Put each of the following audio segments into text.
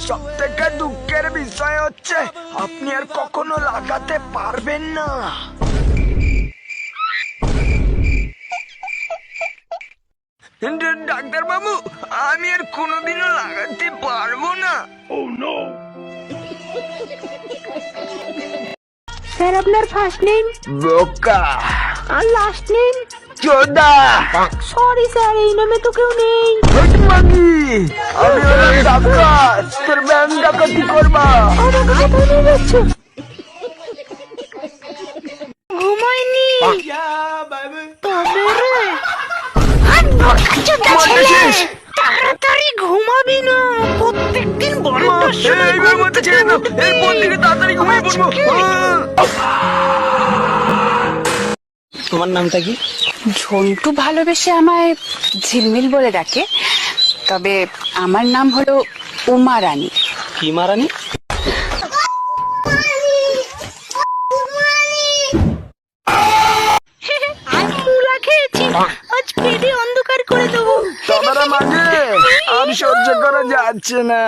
সব থেকে দুঃখের বিষয় হচ্ছে আপনি আর কখনো লাগাতে পারবেন না। ডাক্তার বাবু, আমি আর কোনোদিনও লাগাতে পারবো না। স্যার আপনার ফার্স্ট নেম বোকা আর লাস্ট নেম? চোদা। সরি স্যার, এই নামে তো কেউ নেই। মাগি, আমি হলাম ডাকাত, তোর ব্যাংক ডাকাতি করবা। আমাকে কোথায় নিয়ে যাচ্ছ? ঘুমাইনি তবে রে। আর বোকাচোদা ছেলে, তাড়াতাড়ি ঘুমাবি না? প্রত্যেকদিন বড়টার সময় এইবার মতো ছেড়ে দাও, এরপর থেকে তাড়াতাড়ি ঘুমিয়ে পড়বো। তোমার নামটা কি? ঝন্টু ভালোবেসে আমায় ঝিলমিল বলে ডাকে, তবে আমার নাম হলো উমা রানী। কি মারানি? আজ মুলা খেয়েছি, আজ পেটে অন্ধকার করে দেবো। তোমারা মাঝে আর সহ্য করা যাচ্ছে না।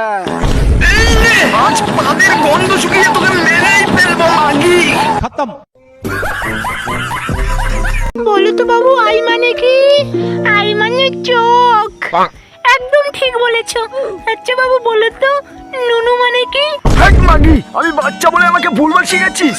এই নে, আজ পাদের গন্ধ শুকিয়ে তোকে মেরেই ফেলবো মাগি। বলো তো বাবু, আই মানে কি? আই মানে চোখ। একদম ঠিক বলেছো। আচ্ছা বাবু বলো তো, নুনু মানে কি? হ্যাঁ মাগি, আমি বাচ্চা বলে আমাকে ভুলভাল শিখেছিস।